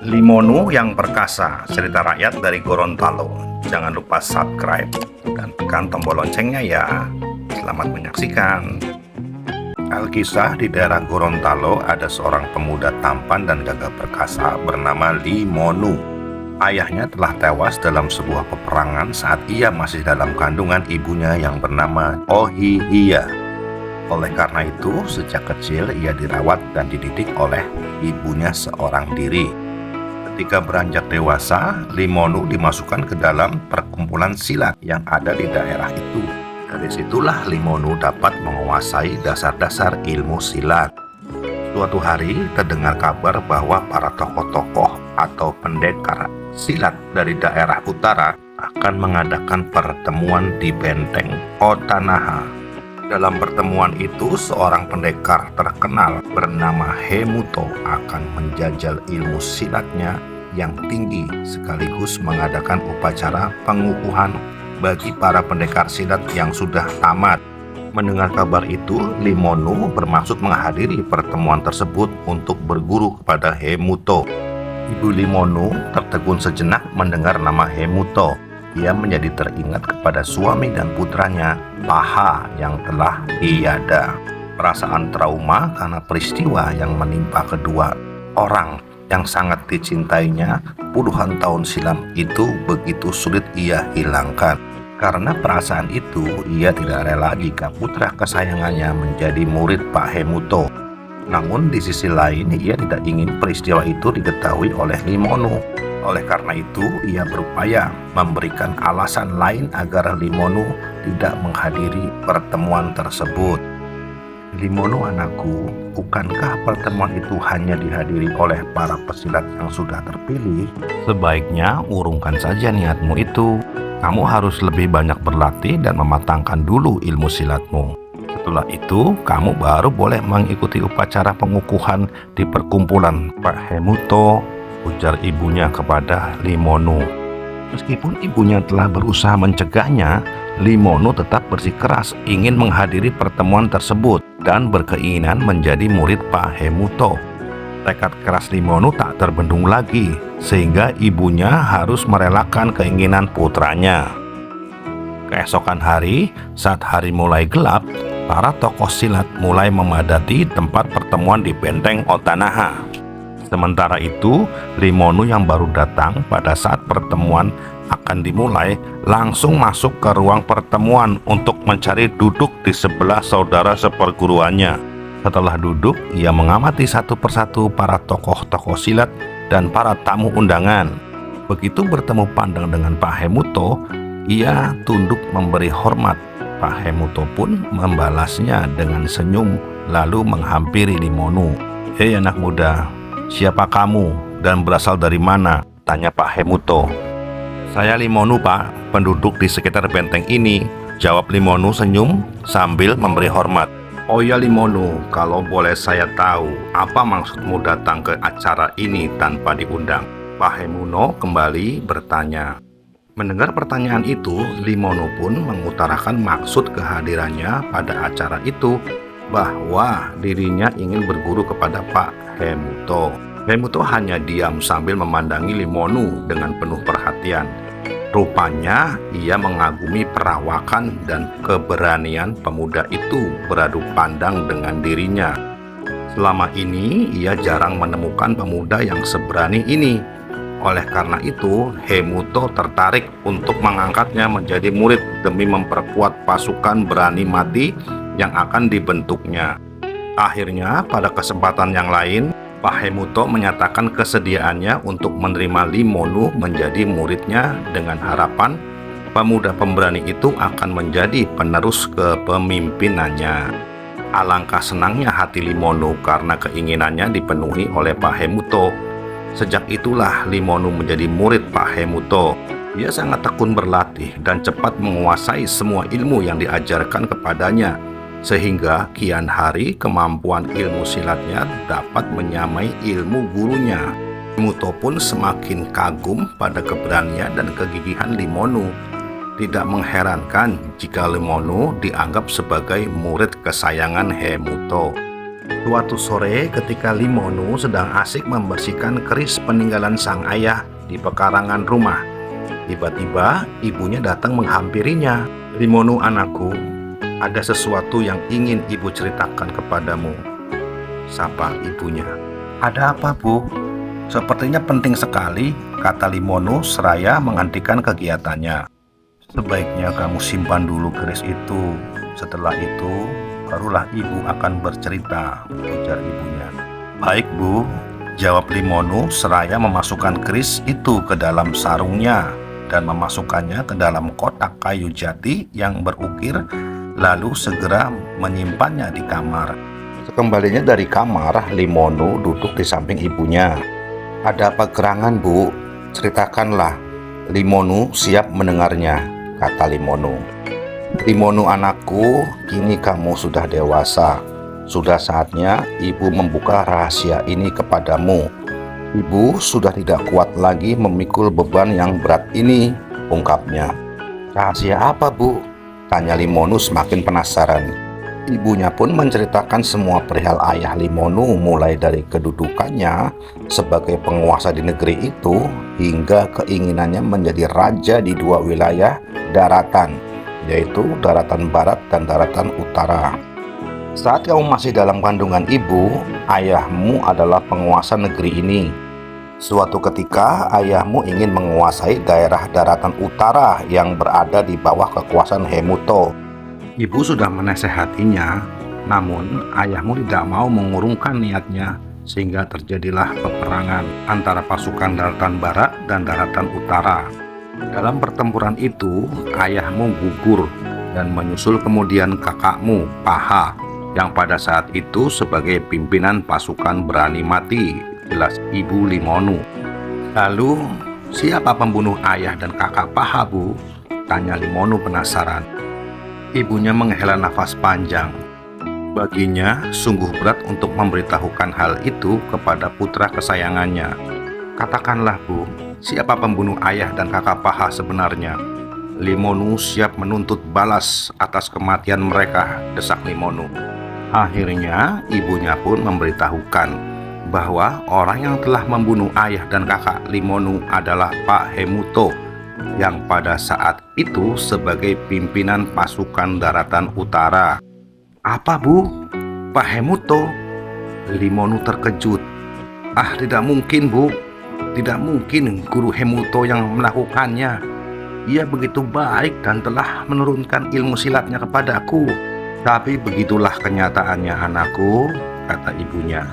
Limonu yang perkasa, cerita rakyat dari Gorontalo. Jangan lupa subscribe dan tekan tombol loncengnya ya. Selamat menyaksikan. Alkisah di daerah Gorontalo ada seorang pemuda tampan dan gagah perkasa bernama Limonu. Ayahnya telah tewas dalam sebuah peperangan saat ia masih dalam kandungan ibunya yang bernama Ohihia. Oleh karena itu, sejak kecil ia dirawat dan dididik oleh ibunya seorang diri. Ketika beranjak dewasa, Limonu dimasukkan ke dalam perkumpulan silat yang ada di daerah itu. Dari situlah Limonu dapat menguasai dasar-dasar ilmu silat. Suatu hari terdengar kabar bahwa para tokoh-tokoh atau pendekar silat dari daerah utara akan mengadakan pertemuan di benteng Otanaha. Dalam pertemuan itu, seorang pendekar terkenal bernama Hemuto akan menjajal ilmu silatnya yang tinggi sekaligus mengadakan upacara pengukuhan bagi para pendekar silat yang sudah tamat. Mendengar kabar itu, Limonu bermaksud menghadiri pertemuan tersebut untuk berguru kepada Hemuto. Ibu Limonu tertegun sejenak mendengar nama Hemuto. Ia menjadi teringat kepada suami dan putranya, Paha, yang telah tiada. Perasaan trauma karena peristiwa yang menimpa kedua orang yang sangat dicintainya puluhan tahun silam itu begitu sulit ia hilangkan. Karena perasaan itu, ia tidak rela jika putra kesayangannya menjadi murid Pak Hemuto. Namun di sisi lain, ia tidak ingin peristiwa itu diketahui oleh Limonu. Oleh karena itu, ia berupaya memberikan alasan lain agar Limonu tidak menghadiri pertemuan tersebut. Limonu anakku, bukankah pertemuan itu hanya dihadiri oleh para pesilat yang sudah terpilih? Sebaiknya urungkan saja niatmu itu. Kamu harus lebih banyak berlatih dan mematangkan dulu ilmu silatmu. Setelah itu, kamu baru boleh mengikuti upacara pengukuhan di perkumpulan Pak Hemuto, ujar ibunya kepada Limonu. Meskipun ibunya telah berusaha mencegahnya, Limonu tetap bersikeras ingin menghadiri pertemuan tersebut dan berkeinginan menjadi murid Pak Hemuto. Tekad keras Limonu tak terbendung lagi, sehingga ibunya harus merelakan keinginan putranya. Keesokan hari, saat hari mulai gelap, para tokoh silat mulai memadati tempat pertemuan di benteng Otanaha. Sementara itu, Limonu yang baru datang pada saat pertemuan akan dimulai langsung masuk ke ruang pertemuan untuk mencari duduk di sebelah saudara seperguruannya. Setelah duduk, ia mengamati satu persatu para tokoh-tokoh silat dan para tamu undangan. Begitu bertemu pandang dengan Pak Hemuto, ia tunduk memberi hormat. Pak Hemuto pun membalasnya dengan senyum lalu menghampiri Limonu. "Hei anak muda, siapa kamu dan berasal dari mana?" tanya Pak Hemuto. "Saya Limonu, Pak, penduduk di sekitar benteng ini," jawab Limonu senyum sambil memberi hormat. "Oh ya Limonu, kalau boleh saya tahu, apa maksudmu datang ke acara ini tanpa diundang?" Pak Hemuto kembali bertanya. Mendengar pertanyaan itu, Limonu pun mengutarakan maksud kehadirannya pada acara itu, bahwa dirinya ingin berguru kepada Pak Hemuto. Hemuto hanya diam sambil memandangi Limonu dengan penuh perhatian. Rupanya ia mengagumi perawakan dan keberanian pemuda itu beradu pandang dengan dirinya. Selama ini ia jarang menemukan pemuda yang seberani ini. Oleh karena itu, Hemuto tertarik untuk mengangkatnya menjadi murid demi memperkuat pasukan berani mati yang akan dibentuknya. Akhirnya, pada kesempatan yang lain, Pak Hemuto menyatakan kesediaannya untuk menerima Limonu menjadi muridnya dengan harapan pemuda pemberani itu akan menjadi penerus kepemimpinannya. Alangkah senangnya hati Limonu karena keinginannya dipenuhi oleh Pak Hemuto. Sejak itulah Limonu menjadi murid Pak Hemuto. Ia sangat tekun berlatih dan cepat menguasai semua ilmu yang diajarkan kepadanya, sehingga kian hari kemampuan ilmu silatnya dapat menyamai ilmu gurunya. Hemuto pun semakin kagum pada keberanian dan kegigihan Limonu. Tidak mengherankan jika Limonu dianggap sebagai murid kesayangan Hemuto. Suatu sore ketika Limonu sedang asik membersihkan keris peninggalan sang ayah di pekarangan rumah, tiba-tiba ibunya datang menghampirinya. "Limonu anakku, ada sesuatu yang ingin ibu ceritakan kepadamu," sapa ibunya. "Ada apa, Bu?" "Sepertinya penting sekali," kata Limonu seraya menghentikan kegiatannya. "Sebaiknya kamu simpan dulu keris itu. Setelah itu, barulah ibu akan bercerita," ujar ibunya. "Baik, Bu," jawab Limonu seraya memasukkan keris itu ke dalam sarungnya dan memasukkannya ke dalam kotak kayu jati yang berukir, lalu segera menyimpannya di kamar. Sekembalinya dari kamar, Limonu duduk di samping ibunya. "Ada apa gerangan, Bu? Ceritakanlah." "Limonu siap mendengarnya," kata Limonu. "Limonu anakku, kini kamu sudah dewasa. Sudah saatnya ibu membuka rahasia ini kepadamu. Ibu sudah tidak kuat lagi memikul beban yang berat ini," ungkapnya. "Rahasia apa, Bu?" tanya Limonu semakin penasaran. Ibunya pun menceritakan semua perihal ayah Limonu, mulai dari kedudukannya sebagai penguasa di negeri itu hingga keinginannya menjadi raja di dua wilayah daratan, yaitu daratan barat dan daratan utara. "Saat kamu masih dalam kandungan ibu, ayahmu adalah penguasa negeri ini. Suatu ketika ayahmu ingin menguasai daerah daratan utara yang berada di bawah kekuasaan Hemuto. Ibu sudah menasehatinya, namun ayahmu tidak mau mengurungkan niatnya, sehingga terjadilah peperangan antara pasukan daratan barat dan daratan utara. Dalam pertempuran itu, ayahmu gugur dan menyusul kemudian kakakmu, Paha, yang pada saat itu sebagai pimpinan pasukan berani mati, jelas ibu Limonu." "Lalu, siapa pembunuh ayah dan kakak Paha, Bu?" tanya Limonu penasaran. Ibunya menghela nafas panjang. Baginya sungguh berat untuk memberitahukan hal itu kepada putra kesayangannya. "Katakanlah, Bu, siapa pembunuh ayah dan kakak Paha sebenarnya?" "Limonu siap menuntut balas atas kematian mereka," desak Limonu. Akhirnya ibunya pun memberitahukan bahwa orang yang telah membunuh ayah dan kakak Limonu adalah Pak Hemuto, yang pada saat itu sebagai pimpinan pasukan daratan utara. "Apa, Bu? Pak Hemuto?" Limonu terkejut. "Ah, tidak mungkin, Bu. Tidak mungkin guru Hemuto yang melakukannya. Ia begitu baik dan telah menurunkan ilmu silatnya kepadaku." "Tapi begitulah kenyataannya, anakku," kata ibunya.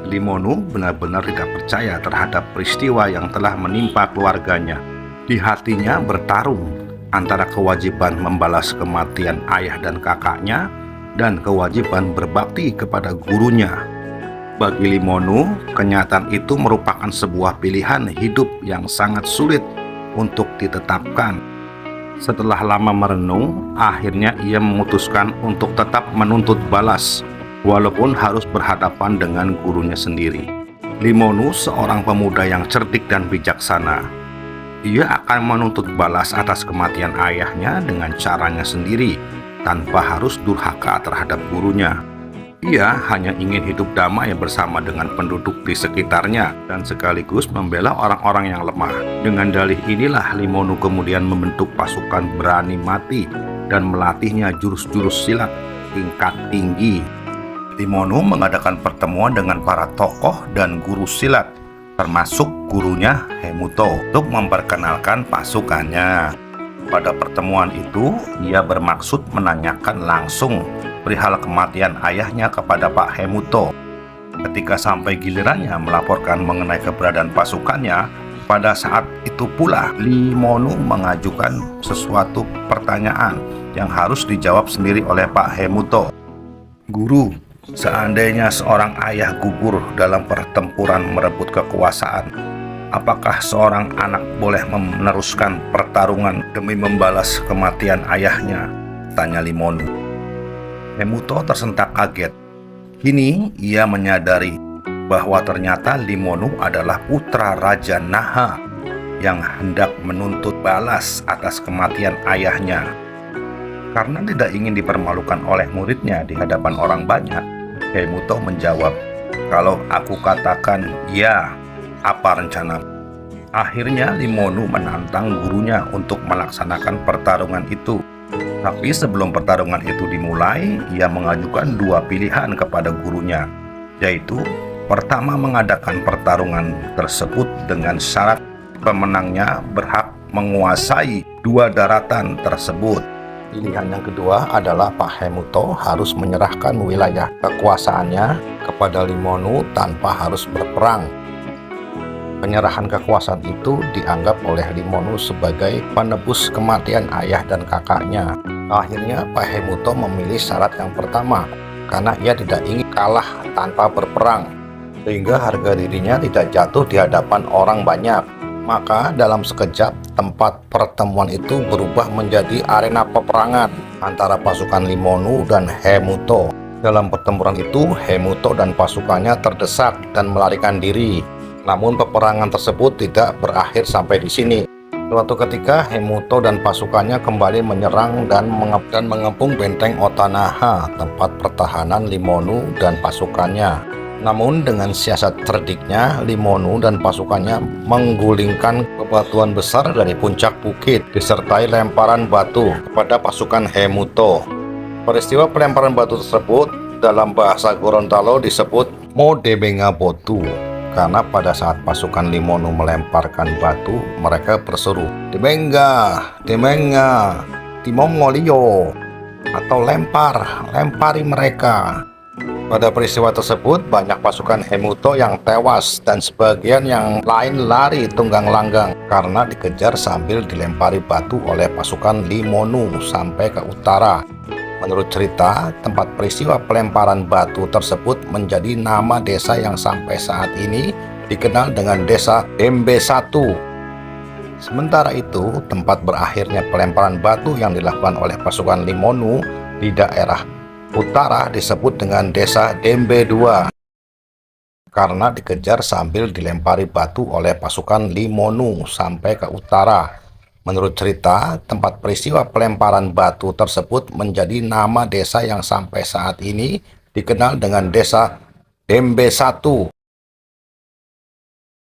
Limonu benar-benar tidak percaya terhadap peristiwa yang telah menimpa keluarganya. Di hatinya bertarung antara kewajiban membalas kematian ayah dan kakaknya dan kewajiban berbakti kepada gurunya. Bagi Limonu, kenyataan itu merupakan sebuah pilihan hidup yang sangat sulit untuk ditetapkan. Setelah lama merenung, akhirnya ia memutuskan untuk tetap menuntut balas, walaupun harus berhadapan dengan gurunya sendiri. Limonu seorang pemuda yang cerdik dan bijaksana. Ia akan menuntut balas atas kematian ayahnya dengan caranya sendiri, tanpa harus durhaka terhadap gurunya. Ia hanya ingin hidup damai bersama dengan penduduk di sekitarnya dan sekaligus membela orang-orang yang lemah. Dengan dalih inilah Limonu kemudian membentuk pasukan berani mati dan melatihnya jurus-jurus silat tingkat tinggi. Limonu mengadakan pertemuan dengan para tokoh dan guru silat, termasuk gurunya Hemuto, untuk memperkenalkan pasukannya. Pada pertemuan itu, ia bermaksud menanyakan langsung perihal kematian ayahnya kepada Pak Hemuto. Ketika sampai gilirannya melaporkan mengenai keberadaan pasukannya, pada saat itu pula Limonu mengajukan sesuatu pertanyaan yang harus dijawab sendiri oleh Pak Hemuto. "Guru, seandainya seorang ayah gugur dalam pertempuran merebut kekuasaan, apakah seorang anak boleh meneruskan pertarungan demi membalas kematian ayahnya?" tanya Limonu. Hemuto tersentak kaget. Kini ia menyadari bahwa ternyata Limonu adalah putra Raja Naha yang hendak menuntut balas atas kematian ayahnya. Karena tidak ingin dipermalukan oleh muridnya di hadapan orang banyak, Hemuto menjawab, "Kalau aku katakan ya, apa rencana?" Akhirnya Limonu menantang gurunya untuk melaksanakan pertarungan itu. Tapi sebelum pertarungan itu dimulai, ia mengajukan dua pilihan kepada gurunya, yaitu pertama mengadakan pertarungan tersebut dengan syarat pemenangnya berhak menguasai dua daratan tersebut. Pilihan yang kedua adalah Pak Hemuto harus menyerahkan wilayah kekuasaannya kepada Limonu tanpa harus berperang. Penyerahan kekuasaan itu dianggap oleh Limonu sebagai penebus kematian ayah dan kakaknya. Akhirnya Pak Hemuto memilih syarat yang pertama, karena ia tidak ingin kalah tanpa berperang, sehingga harga dirinya tidak jatuh di hadapan orang banyak. Maka dalam sekejap tempat pertemuan itu berubah menjadi arena peperangan antara pasukan Limonu dan Hemuto. Dalam pertempuran itu, Hemuto dan pasukannya terdesak dan melarikan diri. Namun peperangan tersebut tidak berakhir sampai di sini. Suatu ketika Hemuto dan pasukannya kembali menyerang dan mengepung benteng Otanaha, tempat pertahanan Limonu dan pasukannya. Namun dengan siasat cerdiknya, Limonu dan pasukannya menggulingkan bebatuan besar dari puncak bukit disertai lemparan batu kepada pasukan Hemuto. Peristiwa pelemparan batu tersebut dalam bahasa Gorontalo disebut Modebenga Botu. Karena pada saat pasukan Limonu melemparkan batu, mereka berseru, "Debenga, Debenga, Timongolio," atau lempari mereka. Pada peristiwa tersebut, banyak pasukan Hemuto yang tewas dan sebagian yang lain lari tunggang langgang karena dikejar sambil dilempari batu oleh pasukan Limonu sampai ke utara. Menurut cerita, tempat peristiwa pelemparan batu tersebut menjadi nama desa yang sampai saat ini dikenal dengan Desa Dembe 1. Sementara itu, tempat berakhirnya pelemparan batu yang dilakukan oleh pasukan Limonu di daerah utara disebut dengan Desa Dembe 2 karena dikejar sambil dilempari batu oleh pasukan Limonu sampai ke utara. Menurut cerita, tempat peristiwa pelemparan batu tersebut menjadi nama desa yang sampai saat ini dikenal dengan Desa Dembe 1.